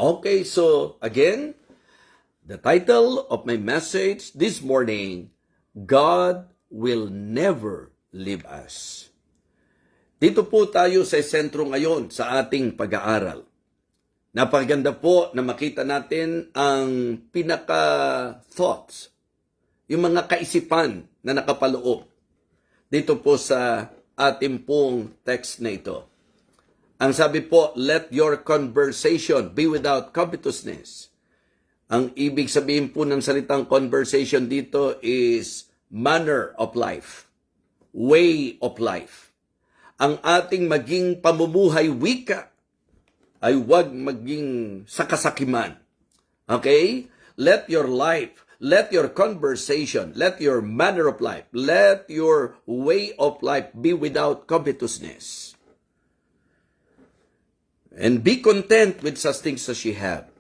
Okay, so again, the title of my message this morning, God will never leave us. Dito po tayo sa sentro ngayon sa ating pag-aaral. Napakaganda po na makita natin ang pinaka-thoughts, yung mga kaisipan na nakapaloob dito po sa ating pong text na ito. Ang sabi po, let your conversation be without covetousness. Ang ibig sabihin po ng salitang conversation dito is manner of life, way of life. Ang ating maging pamumuhay wika ay huwag maging sakasakiman. Okay? Let your life, let your conversation, let your manner of life, let your way of life be without covetousness. And be content with such things as ye have.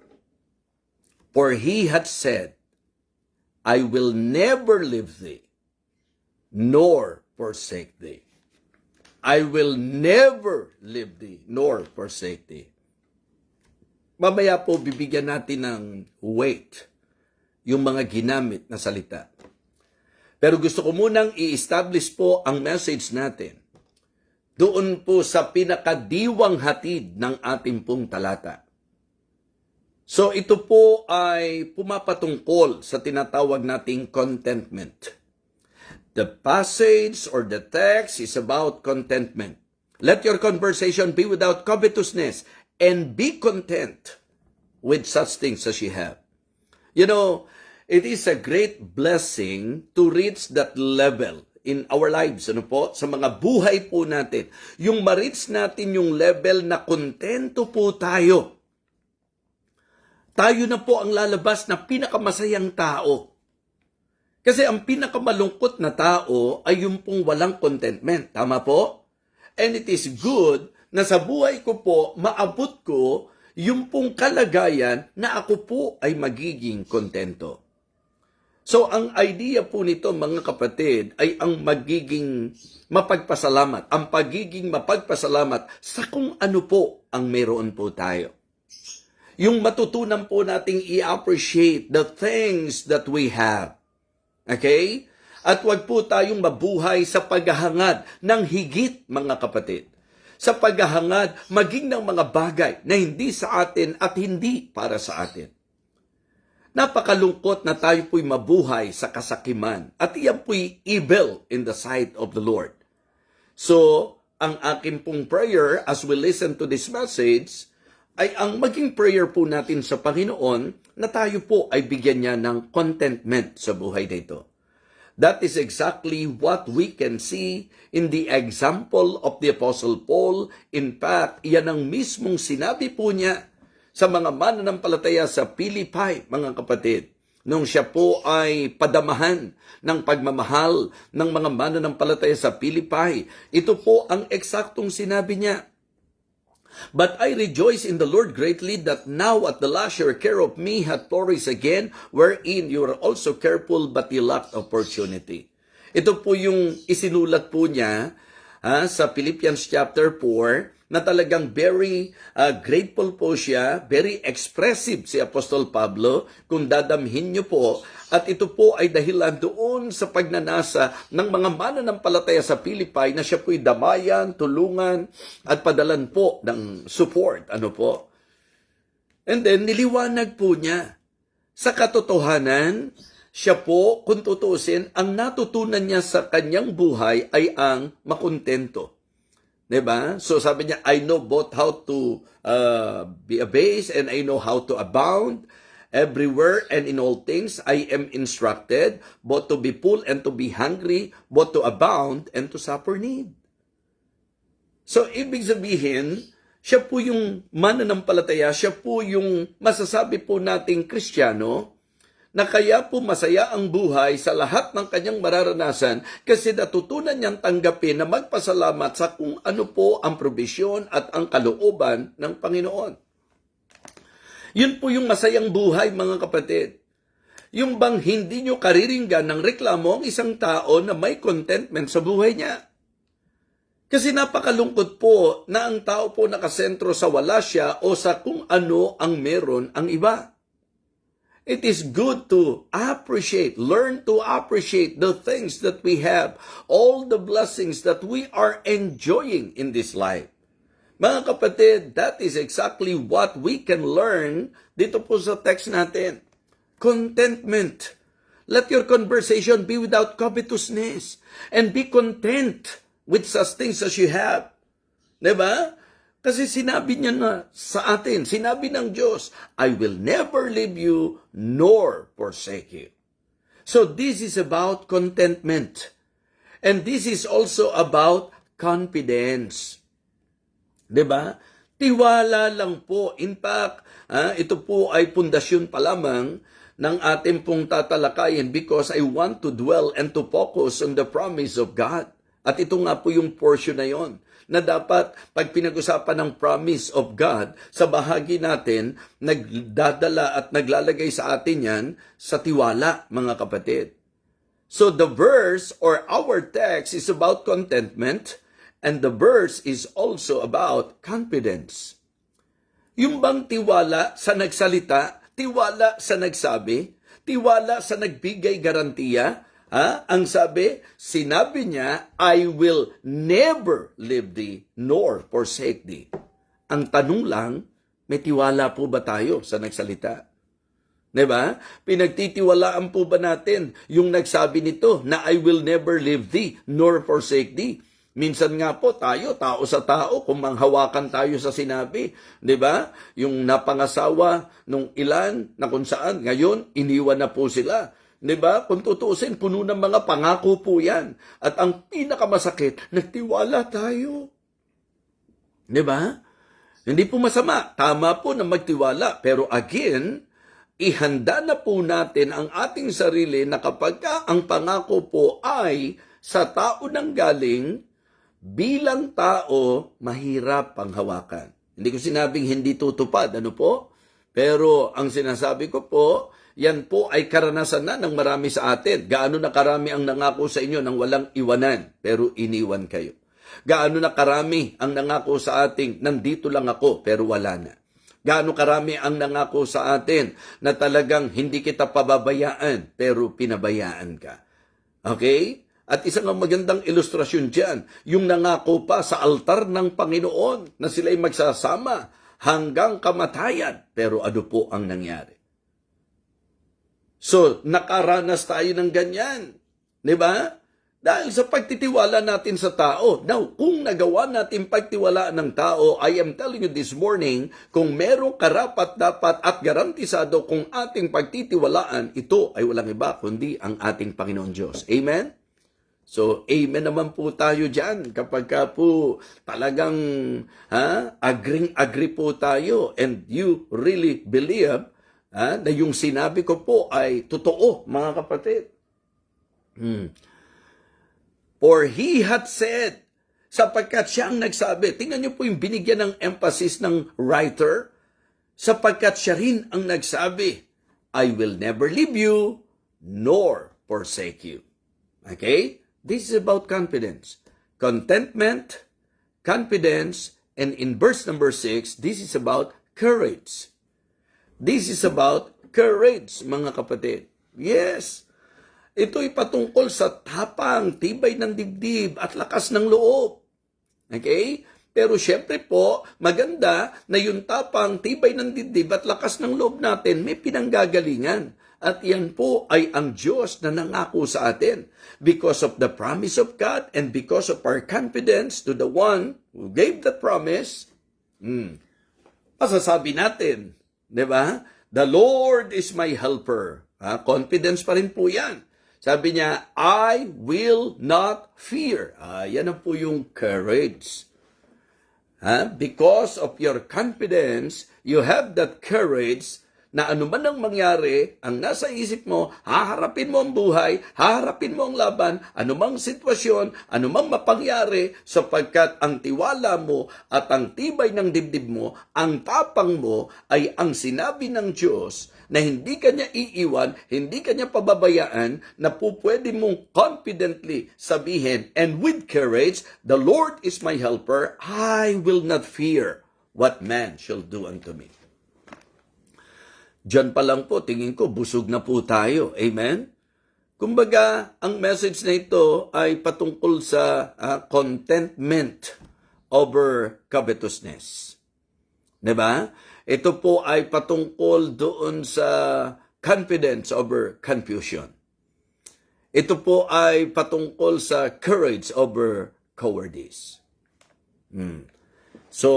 For he had said, I will never leave thee, nor forsake thee. I will never leave thee, nor forsake thee. Mamaya po bibigyan natin ng weight yung mga ginamit na salita. Pero gusto ko munang i-establish po ang message natin doon po sa pinakadiwang hatid ng ating pong talata. So ito po ay pumapatungkol sa tinatawag nating contentment. The passage or the text is about contentment. Let your conversation be without covetousness and be content with such things as you have. You know, it is a great blessing to reach that level in our lives, ano po, sa mga buhay po natin. Yung ma-reach natin yung level na kontento po tayo. Tayo na po ang lalabas na pinakamasayang tao. Kasi ang pinakamalungkot na tao ay yung pong walang contentment. Tama po? And it is good na sa buhay ko po, maabot ko yung pong kalagayan na ako po ay magiging kontento. So, ang idea po nito, mga kapatid, ay ang magiging mapagpasalamat, ang pagiging mapagpasalamat sa kung ano po ang meron po tayo. Yung matutunan po nating i-appreciate the things that we have. Okay? At wag po tayong mabuhay sa paghahangad ng higit, mga kapatid. Sa paghahangad maging ng mga bagay na hindi sa atin at hindi para sa atin. Napakalungkot na tayo po'y mabuhay sa kasakiman at iyan po'y evil in the sight of the Lord. So, ang aking pong prayer as we listen to this message ay ang maging prayer po natin sa Panginoon na tayo po ay bigyan niya ng contentment sa buhay nito. That is exactly what we can see in the example of the Apostle Paul. In fact, iyan ang mismong sinabi po niya sa mga mananampalataya sa Pilipay, mga kapatid, nung siya po ay padamahan ng pagmamahal ng mga mananampalataya sa Pilipay. Ito po ang eksaktong sinabi niya. But I rejoice in the Lord greatly that now at the last your care of me hath flourished again, wherein you are also careful but you lacked opportunity. Ito po yung isinulat po niya sa Philippians chapter 4, na talagang very grateful po siya, very expressive si Apostol Pablo, kung dadamhin niyo po. At ito po ay dahilan doon sa pagnanasa ng mga mananampalataya sa Pilipay na siya po'y damayan, tulungan, at padalan po ng support. Ano po? And then, niliwanag po niya. Sa katotohanan, siya po, kung tutusin, ang natutunan niya sa kanyang buhay ay ang makontento. Diba? So sabi niya, I know both how to be abased and I know how to abound. Everywhere and in all things, I am instructed both to be full and to be hungry, both to abound and to suffer need. So ibig sabihin, siya po yung mananampalataya, siya po yung masasabi po nating Kristiyano, na kaya po masaya ang buhay sa lahat ng kanyang mararanasan kasi natutunan niyang tanggapin na magpasalamat sa kung ano po ang probisyon at ang kalooban ng Panginoon. Yun po yung masayang buhay, mga kapatid. Yung bang hindi nyo kariringgan ng reklamo ang isang tao na may contentment sa buhay niya. Kasi napakalungkot po na ang tao po nakasentro sa wala siya o sa kung ano ang meron ang iba. It is good to appreciate, learn to appreciate the things that we have, all the blessings that we are enjoying in this life. Mga kapatid, that is exactly what we can learn dito po sa text natin. Contentment. Let your conversation be without covetousness and be content with such things as you have. Diba? Kasi sinabi niya na sa atin, sinabi ng Diyos, I will never leave you nor forsake you. So this is about contentment. And this is also about confidence. Diba? Tiwala lang po. In fact, ito po ay pundasyon pa lamang ng ating pong tatalakayin because I want to dwell and to focus on the promise of God. At ito nga po yung portion na yon na dapat pag pinag-usapan ng promise of God, sa bahagi natin, nagdadala at naglalagay sa atin yan sa tiwala, mga kapatid. So the verse or our text is about contentment and the verse is also about confidence. Yung bang tiwala sa nagsalita, tiwala sa nagsabi, tiwala sa nagbigay garantiya, ang sinabi niya, I will never leave thee nor forsake thee. Ang tanong lang, may tiwala po ba tayo sa nagsalita? Diba? Pinagtitiwalaan po ba natin yung nagsabi nito na I will never leave thee nor forsake thee? Minsan nga po tayo, tao sa tao, kung manghawakan tayo sa sinabi, di ba? Yung napangasawa nung ilan na kung saan, ngayon, iniwan na po sila. Di ba? Kung tutuusin, puno ng mga pangako po yan. At ang pinakamasakit, nagtiwala tayo. Di ba? Hindi po masama. Tama po na magtiwala. Pero again, ihanda na po natin ang ating sarili na kapag ang pangako po ay sa tao nang galing, bilang tao, mahirap panghawakan. Hindi ko sinabing hindi tutupad, ano po? Pero ang sinasabi ko po, yan po ay karanasan na ng marami sa atin. Gaano na karami ang nangako sa inyo nang walang iwanan, pero iniwan kayo. Gaano na karami ang nangako sa ating, nandito lang ako, pero wala na. Gaano karami ang nangako sa atin na talagang hindi kita pababayaan, pero pinabayaan ka. Okay? At isang magandang ilustrasyon dyan, yung nangako pa sa altar ng Panginoon na sila'y magsasama hanggang kamatayan. Pero ano po ang nangyari? So, nakaranas tayo ng ganyan. Di ba? Dahil sa pagtitiwala natin sa tao. Now, kung nagawa natin pagtiwalaan ng tao, I am telling you this morning, kung merong karapat-dapat at garantisado kung ating pagtitiwalaan, ito ay walang iba kundi ang ating Panginoon Diyos. Amen? So, amen naman po tayo dyan kapag ka po talagang agree po tayo and you really believe na yung sinabi ko po ay totoo, mga kapatid. For he had said, sapagkat siya ang nagsabi. Tingnan niyo po yung binigyan ng emphasis ng writer, sapagkat siya rin ang nagsabi, I will never leave you nor forsake you. Okay? This is about confidence. Contentment, confidence, and in verse number 6, this is about courage. This is about courage, mga kapatid. Yes, ito'y patungkol sa tapang, tibay ng dibdib at lakas ng loob. Okay? Pero syempre po, maganda na yung tapang, tibay ng dibdib at lakas ng loob natin may pinanggagalingan. At yan po ay ang Diyos na nangako sa atin. Because of the promise of God and because of our confidence to the one who gave the promise, masasabi natin, di ba? The Lord is my helper. Confidence pa rin po yan. Sabi niya, I will not fear. Yan na po yung courage. Because of your confidence, you have that courage na anuman ang mangyari, ang nasa isip mo, haharapin mo ang buhay, haharapin mo ang laban, anumang sitwasyon, anumang mapangyari, sapagkat ang tiwala mo at ang tibay ng dibdib mo, ang tapang mo ay ang sinabi ng Diyos na hindi kanya iiwan, hindi kanya pababayaan, na pupwede mong confidently sabihin, and with courage, the Lord is my helper, I will not fear what man shall do unto me. Diyan pa lang po, tingin ko, busog na po tayo. Amen? Kumbaga, ang message na ito ay patungkol sa contentment over covetousness. Diba? Ito po ay patungkol doon sa confidence over confusion. Ito po ay patungkol sa courage over cowardice. So,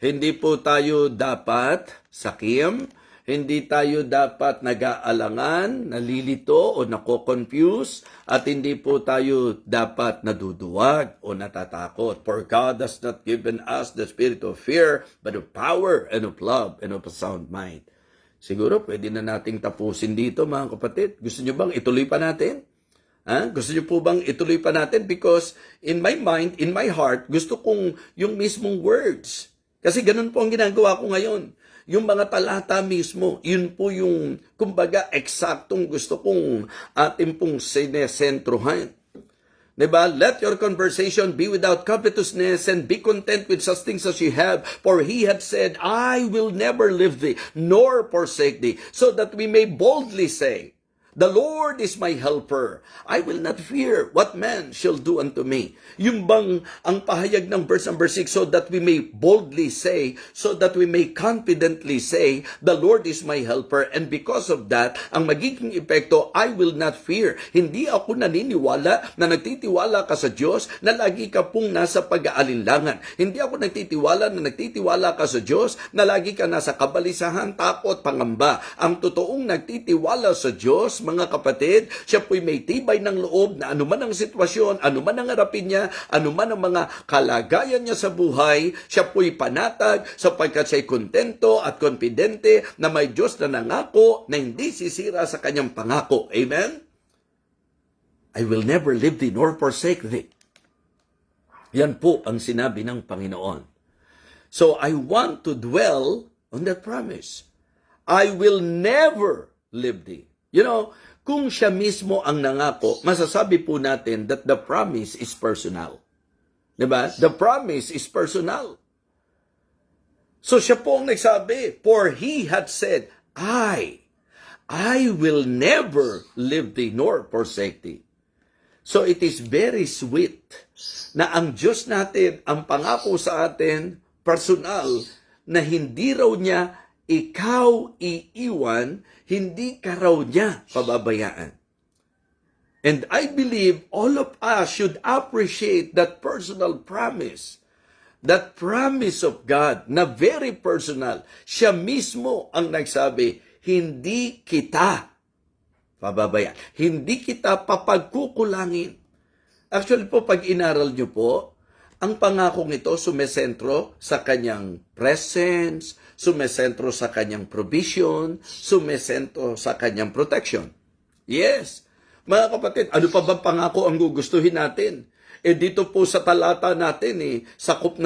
hindi po tayo dapat sakim, hindi tayo dapat nag-aalangan, nalilito o nako-confuse, at hindi po tayo dapat naduduwag o natatakot. For God has not given us the spirit of fear, but of power and of love and of a sound mind. Siguro pwede na nating tapusin dito, mga kapatid. Gusto nyo bang ituloy pa natin? Gusto nyo po bang ituloy pa natin? Because in my mind, in my heart, gusto kong yung mismong words. Kasi ganun po ang ginagawa ko ngayon. Yung mga talata mismo, yun po yung, kumbaga, eksaktong gusto kong ating pong sinesentruhan. Diba? Let your conversation be without covetousness and be content with such things as you have. For he had said, I will never leave thee, nor forsake thee, so that we may boldly say, the Lord is my helper. I will not fear what man shall do unto me. Yung bang ang pahayag ng verse number 6, so that we may boldly say, so that we may confidently say, the Lord is my helper. And because of that, ang magiging epekto, I will not fear. Hindi ako naniniwala na nagtitiwala ka sa Diyos na lagi ka pong nasa pag-aalinlangan. Hindi ako nagtitiwala ka sa Diyos na lagi ka nasa kabalisahan, takot, pangamba. Ang totoong nagtitiwala sa Diyos, mga kapatid, siya po'y may tibay ng loob na anuman ang sitwasyon, anuman ang harapin niya, anuman ang mga kalagayan niya sa buhay, siya po'y panatag sapagkat siya'y kontento at konfidente na may Diyos na nangako na hindi sisira sa kanyang pangako. Amen? I will never leave thee nor forsake thee. Yan po ang sinabi ng Panginoon. So I want to dwell on that promise. I will never leave thee. You know, kung siya mismo ang nangako, masasabi po natin that the promise is personal. Diba? The promise is personal. So siya po ang nagsabi, for he had said, I will never leave thee nor forsake thee. So it is very sweet na ang Diyos natin, ang pangako sa atin, personal, na hindi raw niya ikaw iiwan, hindi ka raw niya pababayaan. And I believe all of us should appreciate that personal promise. That promise of God na very personal. Siya mismo ang nagsabi, hindi kita pababayaan. Hindi kita papagkukulangin. Actually po, pag inaral nyo po, ang pangakong ito sumesentro sa kanyang presence, sumesentro sa kanyang provision, sumesentro sa kanyang protection. Yes. Mga kapatid, ano pa bang pangako ang gugustuhin natin? Dito po sa talata natin, sakop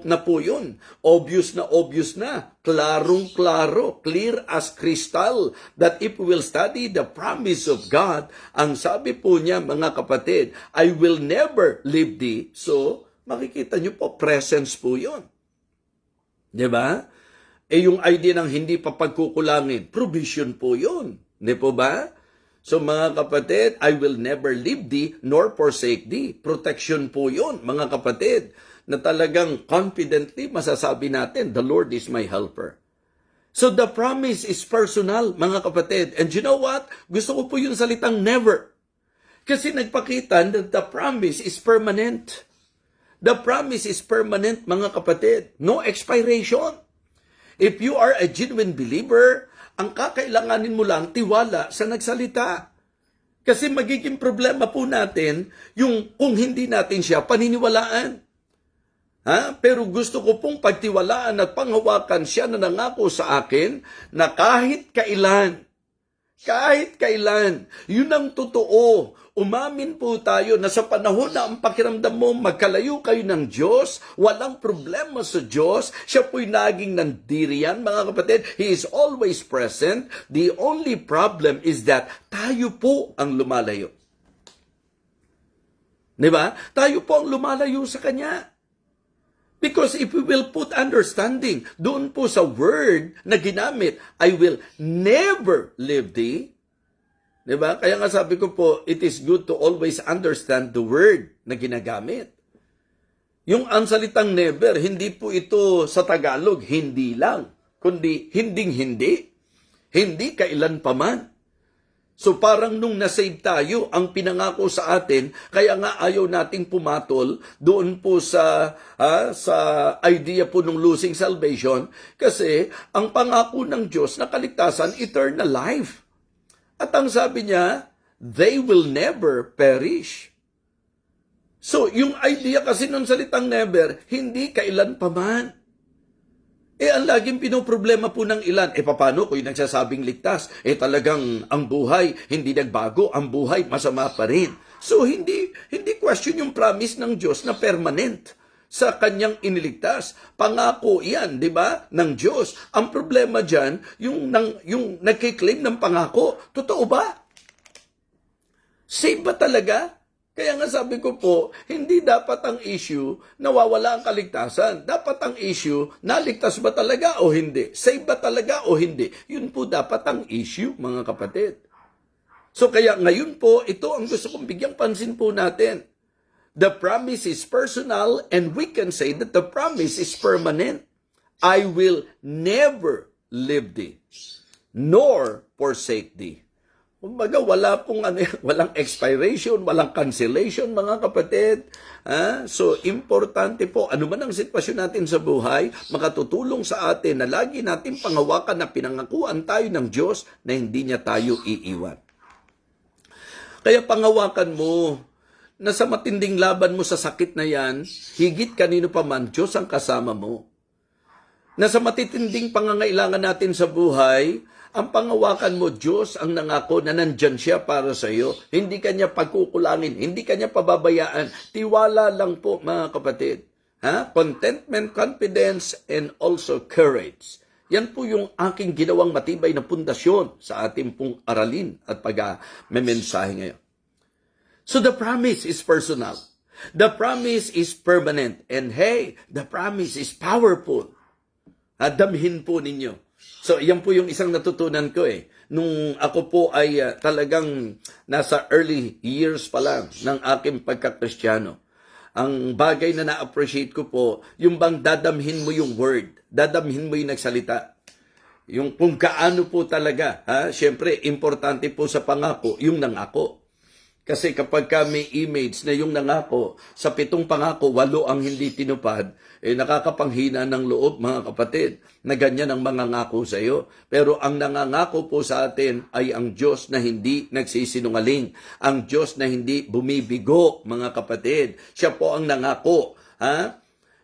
na po yun. Obvious na, klarong-klaro, clear as crystal, that if we will study the promise of God, ang sabi po niya, mga kapatid, I will never leave thee. So, makikita nyo po, presence po yun. Diba? Yung idea ng hindi papagkukulangin, provision po yun. Di po ba? So mga kapatid, I will never leave thee nor forsake thee. Protection po yun, mga kapatid, na talagang confidently masasabi natin, the Lord is my helper. So the promise is personal, mga kapatid. And you know what? Gusto ko po yung salitang never. Kasi nagpakita that the promise is permanent. The promise is permanent, mga kapatid. No expiration. If you are a genuine believer, ang kakailanganin mo lang tiwala sa nagsalita. Kasi magiging problema po natin yung kung hindi natin siya paniniwalaan. Pero gusto ko pong pagtiwalaan at panghawakan siya na nangako sa akin na kahit kailan, yun ang totoo. Umamin po tayo na sa panahon na ang pakiramdam mo magkalayo kayo ng Diyos, walang problema sa Diyos, siya po'y naging nandiriyan, mga kapatid. He is always present. The only problem is that tayo po ang lumalayo. Diba? Tayo po ang lumalayo sa Kanya. Because if we will put understanding doon po sa word na ginamit, I will never leave thee. Diba? Kaya nga sabi ko po, it is good to always understand the word na ginagamit. Yung ang salitang never, hindi po ito sa Tagalog, hindi lang, kundi hinding-hindi. Hindi kailan pa man. So parang nung nasave tayo, ang pinangako sa atin, kaya nga ayaw nating pumatol doon po sa idea po ng losing salvation, kasi ang pangako ng Diyos na kaligtasan, eternal life. At ang sabi niya, they will never perish. So yung idea kasi ng salitang never, hindi kailan pa man. Ang laging pinoproblema po ng ilan, paano kung yung nagsasabing ligtas? Talagang ang buhay, hindi nagbago, ang buhay, masama pa rin. So, hindi question yung promise ng Diyos na permanent sa kanyang iniligtas. Pangako yan, di ba, ng Diyos. Ang problema dyan, yung nagkiklaim ng pangako, totoo ba? Save ba talaga? Kaya nga sabi ko po, hindi dapat ang issue nawawala ang kaligtasan. Dapat ang issue, naligtas ba talaga o hindi? Save ba talaga o hindi? Yun po dapat ang issue, mga kapatid. So kaya ngayon po, ito ang gusto kong bigyang pansin po natin. The promise is personal and we can say that the promise is permanent. I will never leave thee, nor forsake thee. Kumbaga, walang expiration, walang cancellation, mga kapatid. So, importante po, ano man ang sitwasyon natin sa buhay, makatutulong sa atin na lagi natin panghawakan na pinangakuan tayo ng Diyos na hindi niya tayo iiwan. Kaya panghawakan mo na sa matinding laban mo sa sakit na yan, higit kanino pa man, Diyos ang kasama mo. Na sa matitinding pangangailangan natin sa buhay, ang pangawakan mo, Diyos ang nangako na nandyan siya para sa iyo. Hindi kanya pagkukulangin, hindi kanya pababayaan. Tiwala lang po, mga kapatid. Contentment, confidence, and also courage. Yan po yung aking ginawang matibay na pundasyon sa ating pong aralin at pag-memensahe ngayon. So the promise is personal. The promise is permanent. And hey, the promise is powerful. Damhin po ninyo. So, yan po yung isang natutunan ko Nung ako po ay talagang nasa early years pa lang ng aking pagkakristyano. Ang bagay na na-appreciate ko po, yung bang dadamhin mo yung word, dadamhin mo yung nagsalita. Yung kung kaano po talaga, Siyempre, importante po sa pangako, yung nangako. Kasi kapag may image na yung nangako, sa 7 pangako, 8 ang hindi tinupad, nakakapanghina ng loob, mga kapatid, na ganyan ang mga ngako sa iyo. Pero ang nangangako po sa atin ay ang Diyos na hindi nagsisinungaling. Ang Diyos na hindi bumibigo, mga kapatid. Siya po ang nangako.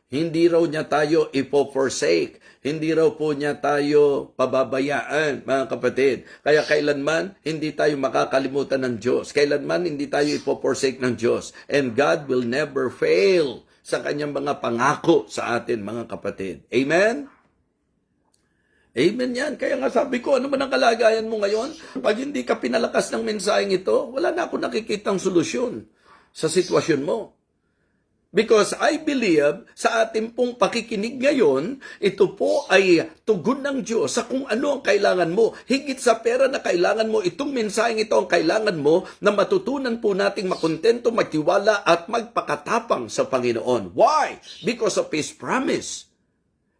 Hindi raw niya tayo ipo-forsake. Hindi raw po niya tayo pababayaan, mga kapatid. Kaya kailanman, hindi tayo makakalimutan ng Diyos. Kailanman, hindi tayo ipo-forsake ng Diyos. And God will never fail sa kanyang mga pangako sa atin, mga kapatid. Amen? Amen yan. Kaya nga sabi ko, ano man ang kalagayan mo ngayon? Pag hindi ka pinalakas ng mensaheng ito, wala na ako nakikitang solusyon sa sitwasyon mo. Because I believe sa ating pong pakikinig ngayon, ito po ay tugon ng Diyos sa kung ano ang kailangan mo. Higit sa pera na kailangan mo, itong mensaheng ito ang kailangan mo na matutunan po nating makontento, magtiwala at magpakatapang sa Panginoon. Why? Because of His promise.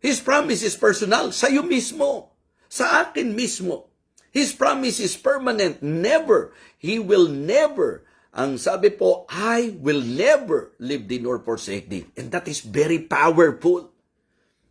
His promise is personal, sa iyo mismo, sa akin mismo. His promise is permanent, never. He will never. Ang sabi po, I will never leave thee nor forsake thee. And that is very powerful.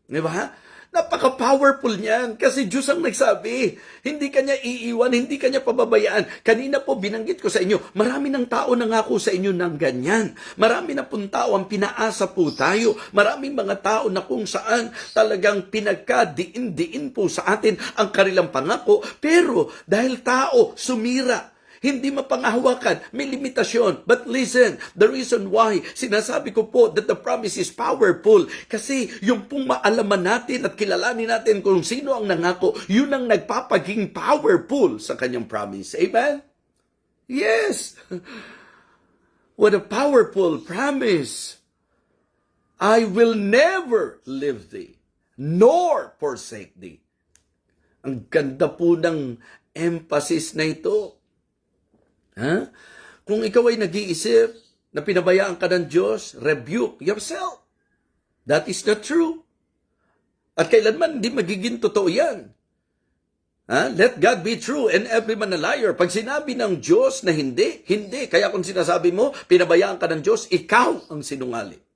Di ba? Napaka-powerful niyan kasi Diyos ang nagsabi. Hindi kanya iiwan, hindi kanya pababayaan. Kanina po binanggit ko sa inyo, marami ng tao nangako sa inyo ng ganyan. Marami na pong tao ang pinaasa po tayo. Maraming mga tao na kung saan talagang pinagkadiin-diin po sa atin ang kanilang pangako. Pero dahil tao, sumira. Hindi mapangahawakan, may limitasyon. But listen, the reason why sinasabi ko po that the promise is powerful, kasi yung pong maalaman natin at kilalanin natin kung sino ang nangako, yun ang nagpapaging powerful sa kanyang promise. Amen? Yes! What a powerful promise! I will never leave thee, nor forsake thee. Ang ganda po ng emphasis na ito. Ha? Kung ikaw ay nag-iisip na pinabayaan ka ng Diyos, rebuke yourself. That is not true. At kailanman hindi magiging totoo yan. Ha? Let God be true and every man a liar. Pag sinabi ng Diyos na hindi, hindi. Kaya kung sinasabi mo, pinabayaan ka ng Diyos, ikaw ang sinungaling.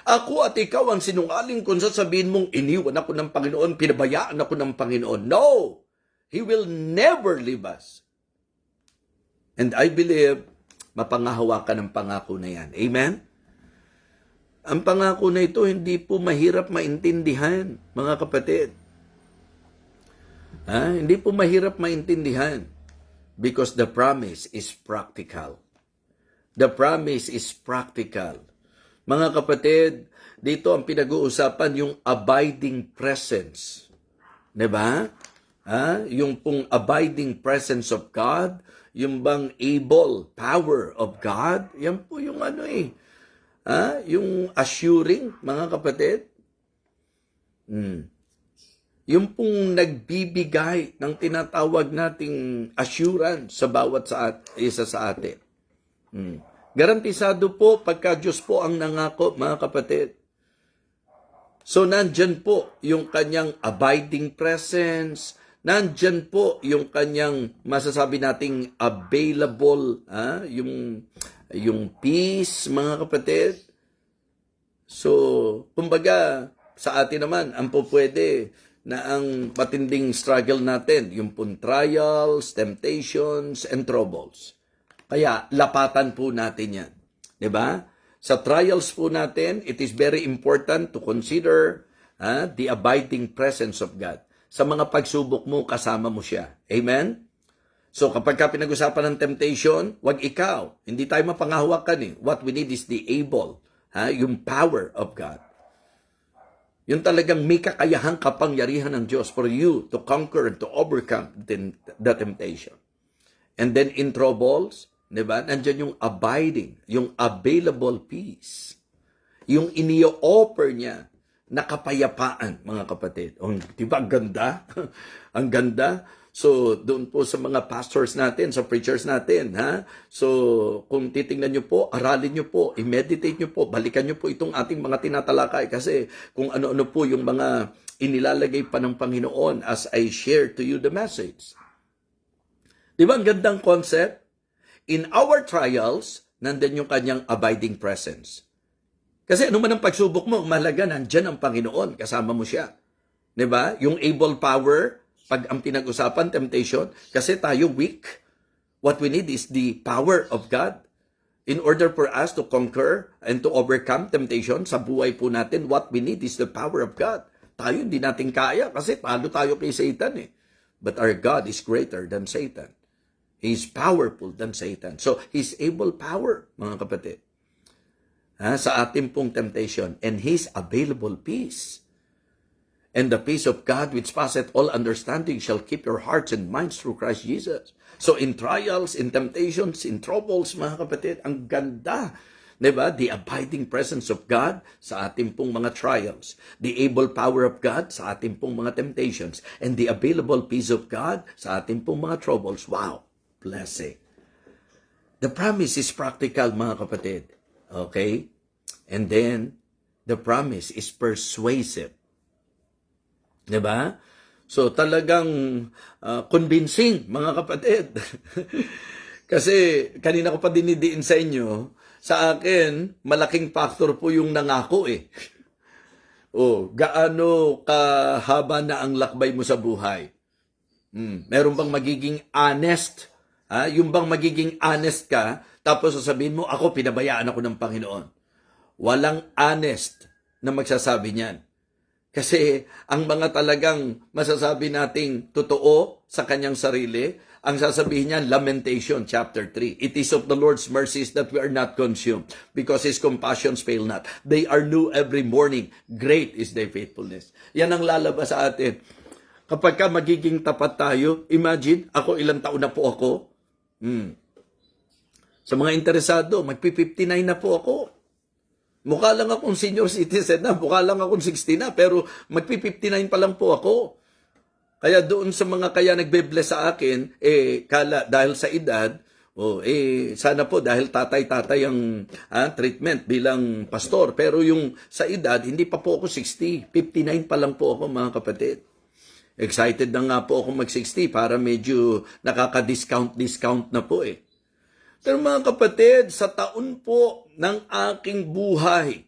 Ako at ikaw ang sinungaling kung sasabihin mong iniwan ako ng Panginoon, pinabayaan ako ng Panginoon. No! He will never leave us. And I believe, mapangahawakan ang pangako na yan. Amen? Ang pangako na ito, hindi po mahirap maintindihan, mga kapatid. Hindi po mahirap maintindihan because the promise is practical. The promise is practical. Mga kapatid, dito ang pinag-uusapan yung abiding presence. Diba? Yung pong abiding presence of God, yung bang able power of God, yan po yung yung assuring, mga kapatid. Yung pong nagbibigay ng tinatawag nating assurance sa bawat isa sa atin. Garantisado po pagka Diyos po ang nangako, mga kapatid. So, nandyan po yung kanyang abiding presence. Nandyan po yung kanyang masasabi nating available, yung peace, mga kapatid. So, kumbaga, sa atin naman, ang po pwede na ang matinding struggle natin, yung pong trials, temptations, and troubles. Kaya, lapatan po natin yan. Diba? Sa trials po natin, it is very important to consider the abiding presence of God. Sa mga pagsubok mo, kasama mo siya. Amen? So kapag ka pinag-usapan ng temptation, wag ikaw. Hindi tayo mapangahawakan . What we need is the able, yung power of God. Yung talagang may kakayahang kapangyarihan ng Diyos for you to conquer and to overcome the temptation. And then in troubles, diba? Nandiyan yung abiding, yung available peace. Yung iniyo-offer niya na kapayapaan, mga kapatid. Diba, ang ganda? Ang ganda. So, doon po sa mga pastors natin, sa preachers natin, So, kung titingnan nyo po, aralin nyo po, i-meditate nyo po, balikan nyo po itong ating mga tinatalakay kasi kung ano-ano po yung mga inilalagay pa ng Panginoon as I share to you the message. Diba, ang gandang concept? In our trials, nandun yung kanyang abiding presence. Kasi ano man ang pagsubok mo, mahalaga, nandyan ang Panginoon, kasama mo siya. Diba? Yung able power, pag ang pinag-usapan, temptation, kasi tayo weak. What we need is the power of God. In order for us to conquer and to overcome temptation sa buhay po natin, what we need is the power of God. Tayo hindi natin kaya kasi talo tayo kay Satan . But our God is greater than Satan. He is powerful than Satan. So, His able power, mga kapatid. Sa ating pong temptation, and His available peace. And the peace of God which passeth all understanding shall keep your hearts and minds through Christ Jesus. So in trials, in temptations, in troubles, mga kapatid, ang ganda. Diba? The abiding presence of God sa ating pong mga trials. The able power of God sa ating pong mga temptations. And the available peace of God sa ating pong mga troubles. Wow! Blessing. The promise is practical, mga kapatid. Okay? And then, the promise is persuasive. Diba? So, talagang convincing, mga kapatid. Kasi, kanina ko pa dinidiin sa inyo, sa akin, malaking factor po yung nangako . gaano kahaba na ang lakbay mo sa buhay? Meron bang magiging honest? Yung bang magiging honest ka, tapos sasabihin mo, ako, pinabayaan ako ng Panginoon. Walang honest na magsasabi niyan. Kasi ang mga talagang masasabi nating totoo sa kanyang sarili, ang sasabihin niya, Lamentation chapter 3. It is of the Lord's mercies that we are not consumed, because His compassions fail not. They are new every morning. Great is their faithfulness. Yan ang lalabas sa atin. Kapag ka magiging tapat tayo, imagine, ako ilang taon na po ako. Sa mga interesado, magpi-59 na po ako. Mukha lang akong senior citizen na, mukha lang akong 60 na, pero magpi-59 pa lang po ako. Kaya doon sa mga kaya nagbe-bless sa akin, kala dahil sa edad, sana po dahil tatay-tatay ang treatment bilang pastor. Pero yung sa edad, hindi pa po ako 60. 59 pa lang po ako, mga kapatid. Excited na nga po ako mag-60 para medyo nakaka-discount na po . Pero mga kapatid, sa taon po ng aking buhay,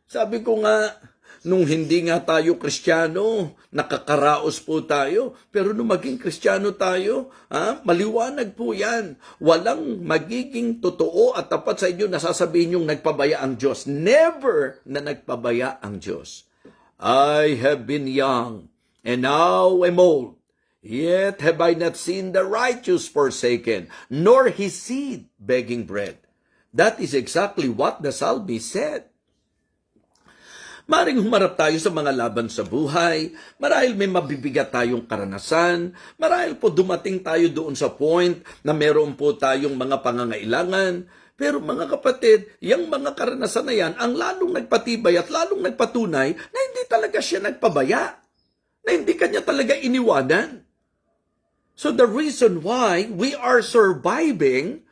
sabi ko nga, nung hindi nga tayo Kristiyano, nakakaraos po tayo. Pero nung maging Kristiyano tayo, maliwanag po yan. Walang magiging totoo at tapat sa inyo na sasabihin yung nagpabaya ang Diyos. Never na nagpabaya ang Diyos. I have been young, and now am old. Yet have I not seen the righteous forsaken, nor his seed begging bread. That is exactly what the psalmist said. Maring humarap tayo sa mga laban sa buhay, marahil may mabibigat tayong karanasan, marahil po dumating tayo doon sa point na meron po tayong mga pangangailangan. Pero mga kapatid, yung mga karanasan na yan, ang lalong nagpatibay at lalong nagpatunay na hindi talaga siya nagpabaya, na hindi kanya talaga iniwanan. So the reason why we are surviving,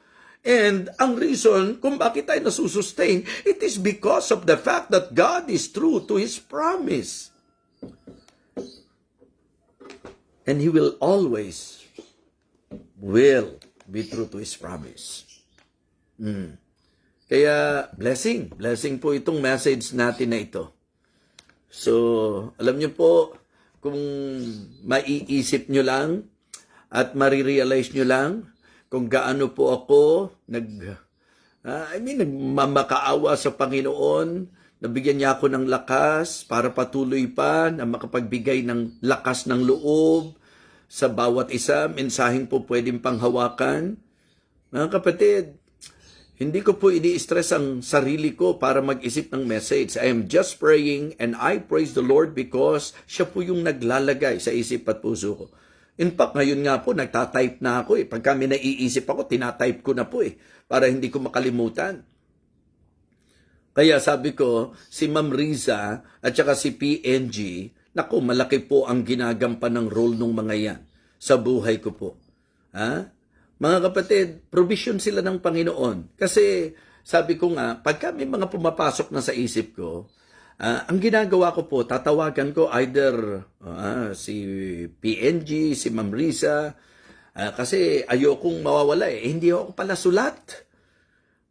and ang reason kung bakit tayo nasusustain, it is because of the fact that God is true to His promise. And He will always be true to His promise. Kaya blessing po itong message natin na ito. So, alam niyo po, kung maiisip niyo lang at marirealize niyo lang kung gaano po ako nagmamakaawa sa Panginoon, nabigyan niya ako ng lakas para patuloy pa na makapagbigay ng lakas ng loob sa bawat isa, mensaheng po pwedeng panghawakan. Mga kapatid, hindi ko po ini-stress ang sarili ko para mag-isip ng message. I am just praying and I praise the Lord because siya po yung naglalagay sa isip at puso ko. In fact, ngayon nga po, nagtatype na ako . Pag kami naiisip ako, tinatype ko na po para hindi ko makalimutan. Kaya sabi ko, si Ma'am Riza at saka si PNG, naku, malaki po ang ginagampan ng role ng mga yan sa buhay ko po. Mga kapatid, provision sila ng Panginoon. Kasi sabi ko nga, pag kami mga pumapasok na sa isip ko, ang ginagawa ko po, tatawagan ko either si PNG, si Ma'am Riza, kasi ayokong mawawala hindi ako pala sulat.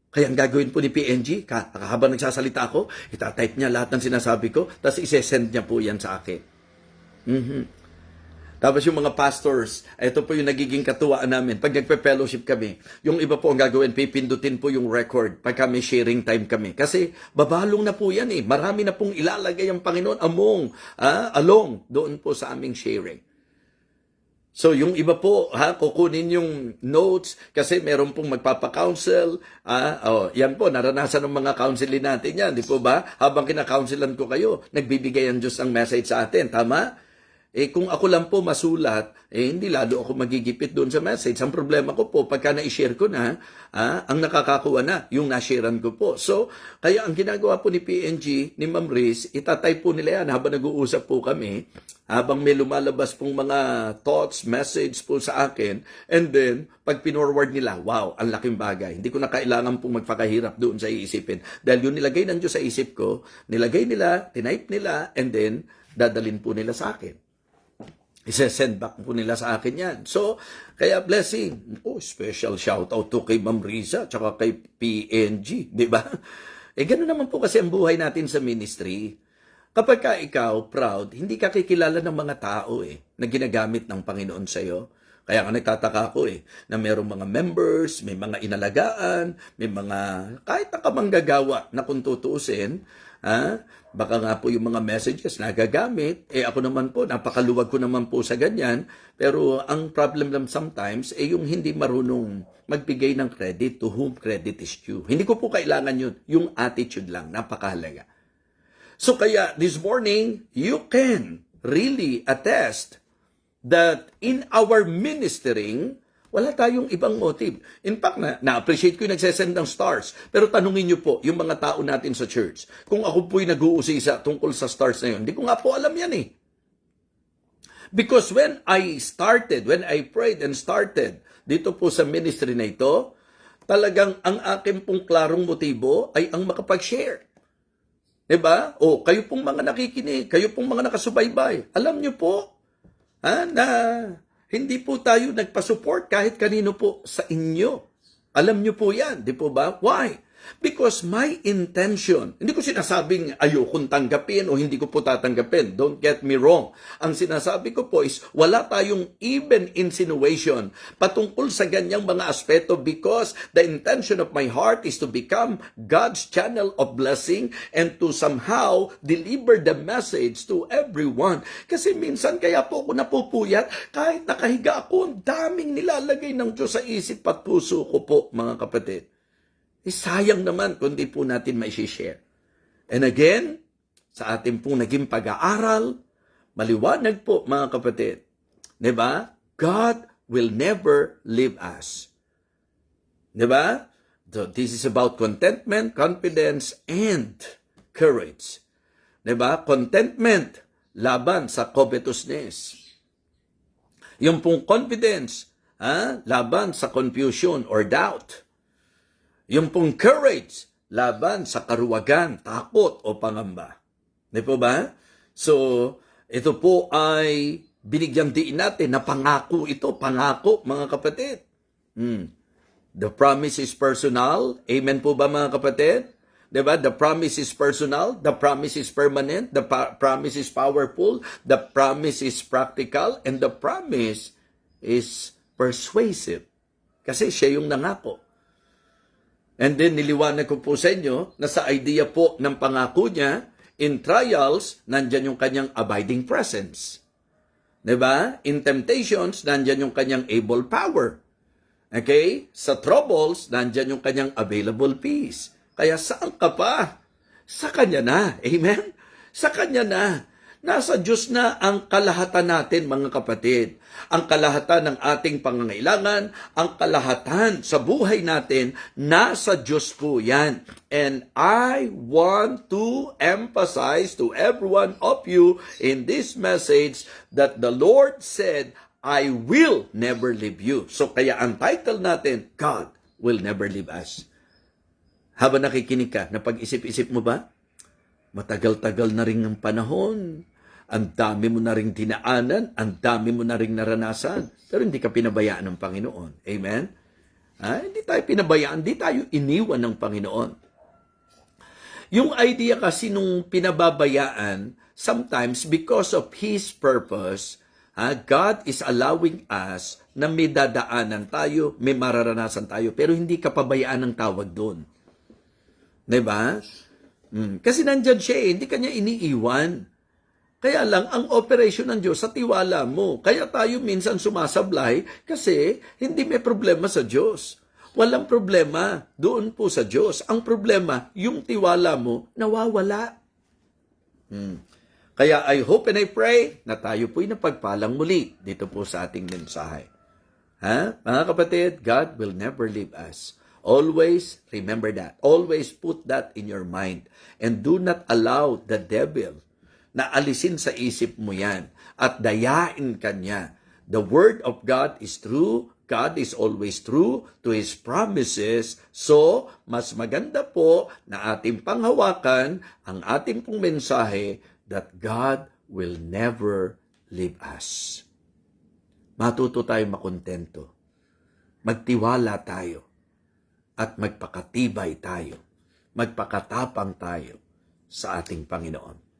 Kaya ang gagawin po ni PNG, habang nagsasalita ako, itatype niya lahat ng sinasabi ko, tapos isesend niya po yan sa akin. Tapos yung mga pastors, ito po yung nagiging katuwaan namin. Pag nagpe-fellowship kami, yung iba po ang gagawin, pipindutin po yung record pag kami sharing time kami. Kasi babalong na po yan Marami na pong ilalagay ang Panginoon along doon po sa aming sharing. So yung iba po, kukunin yung notes kasi meron pong magpapa-counsel. Yan po, naranasan ng mga counseling natin yan, di po ba? Habang kina-counselan ko kayo, nagbibigay ang Diyos ang message sa atin, tama? Kung ako lang po masulat, hindi lalo ako magigipit doon sa message. Ang problema ko po, pagka na-share ko na, ang nakakakuha na, yung na-sharean ko po. So, kaya ang ginagawa po ni PNG, ni Ma'am Riz, itatype po nila yan habang nag-uusap po kami, habang may lumalabas pong mga thoughts, message po sa akin, and then, pag pinorward nila, wow, ang laking bagay. Hindi ko na kailangan pong magpakahirap doon sa iisipin. Dahil yung nilagay ng Diyos sa isip ko, nilagay nila, tinype nila, and then, dadalin po nila sa akin. Isesend back po nila sa akin yan. So, kaya blessing. Special shout out to kay Ma'am Riza tsaka kay PNG, di ba? Gano'n naman po kasi ang buhay natin sa ministry. Kapag ka ikaw proud, hindi ka kikilala ng mga tao na ginagamit ng Panginoon sa iyo. Kaya nga nagtataka ako na mayroong mga members, may mga inalagaan, may mga kahit na kamanggagawa na kung tutuusin, baka nga po yung mga messages na gagamit, ako naman po, napakaluwag ko naman po sa ganyan, pero ang problem lang sometimes, yung hindi marunong magbigay ng credit to whom credit is due. Hindi ko po kailangan yun, yung attitude lang, napakahalaga. So kaya this morning, you can really attest that in our ministering, wala tayong ibang motive. In fact, na-appreciate ko yung nagsesend ng stars. Pero tanungin niyo po, yung mga tao natin sa church, kung ako po'y nag-uusisa tungkol sa stars na yun, hindi ko nga po alam yan Because when I prayed and started dito po sa ministry na ito, talagang ang aking pong klarong motibo ay ang makapag-share. Diba? O, kayo pong mga nakikinig, kayo pong mga nakasubaybay, alam niyo po, na hindi po tayo nagpasupport kahit kanino po sa inyo. Alam niyo po yan, di po ba? Why? Because my intention, hindi ko sinasabing ayokong tanggapin o hindi ko po tatanggapin. Don't get me wrong. Ang sinasabi ko po is wala tayong even insinuation patungkol sa ganyang mga aspeto because the intention of my heart is to become God's channel of blessing and to somehow deliver the message to everyone. Kasi minsan kaya po ako napupuyat kahit nakahiga ako, ang daming nilalagay ng Diyos sa isip at puso ko po, mga kapatid. Sayang naman kung di po natin mai-share. And again, sa ating pong naging pag-aaral, maliwanag po mga kapatid, diba? God will never leave us. Diba? So, this is about contentment, confidence, and courage. Diba? Contentment, laban sa covetousness. Yung pong confidence, laban sa confusion or doubt. Yung pong courage, laban sa karuwagan, takot o pangamba. Di po ba? So, ito po ay binigyang diin natin na pangako ito. Pangako, mga kapatid. The promise is personal. Amen po ba, mga kapatid? Di ba? The promise is personal. The promise is permanent. The promise is powerful. The promise is practical. And the promise is persuasive. Kasi siya yung nangako. And then, niliwanag ko po sa inyo na sa idea po ng pangako niya, in trials, nandyan yung kanyang abiding presence. Diba? In temptations, nandyan yung kanyang able power. Okay? Sa troubles, nandyan yung kanyang available peace. Kaya saan ka pa? Sa Kanya na. Amen? Sa Kanya na. Nasa Diyos na ang kalahatan natin, mga kapatid. Ang kalahatan ng ating pangangailangan, ang kalahatan sa buhay natin, nasa Diyos po yan. And I want to emphasize to every one of you in this message that the Lord said, I will never leave you. So kaya ang title natin, God will never leave us. Habang nakikinig ka, napag-isip-isip mo ba? Matagal-tagal na rin ang panahon. Ang dami mo na ring dinaanan, ang dami mo na ring naranasan, pero hindi ka pinabayaan ng Panginoon. Amen? Hindi tayo pinabayaan, hindi tayo iniwan ng Panginoon. Yung idea kasi nung pinababayaan, sometimes because of His purpose, God is allowing us na may dadaanan tayo, may mararanasan tayo, pero hindi ka pabayaan ng tawag doon. Diba? Kasi nandyan siya hindi kanya iniiwan. Kaya lang, ang operation ng Diyos sa tiwala mo. Kaya tayo minsan sumasablay kasi hindi may problema sa Diyos. Walang problema doon po sa Diyos. Ang problema, yung tiwala mo, nawawala. Kaya I hope and I pray na tayo po'y napagpalang muli dito po sa ating mensahe. Mga kapatid, God will never leave us. Always remember that. Always put that in your mind. And do not allow the devil na alisin sa isip mo yan at dayain ka niya. The Word of God is true. God is always true to His promises. So, mas maganda po na ating panghawakan ang ating pong mensahe that God will never leave us. Matuto tayo makontento. Magtiwala tayo. At magpakatibay tayo. Magpakatapang tayo sa ating Panginoon.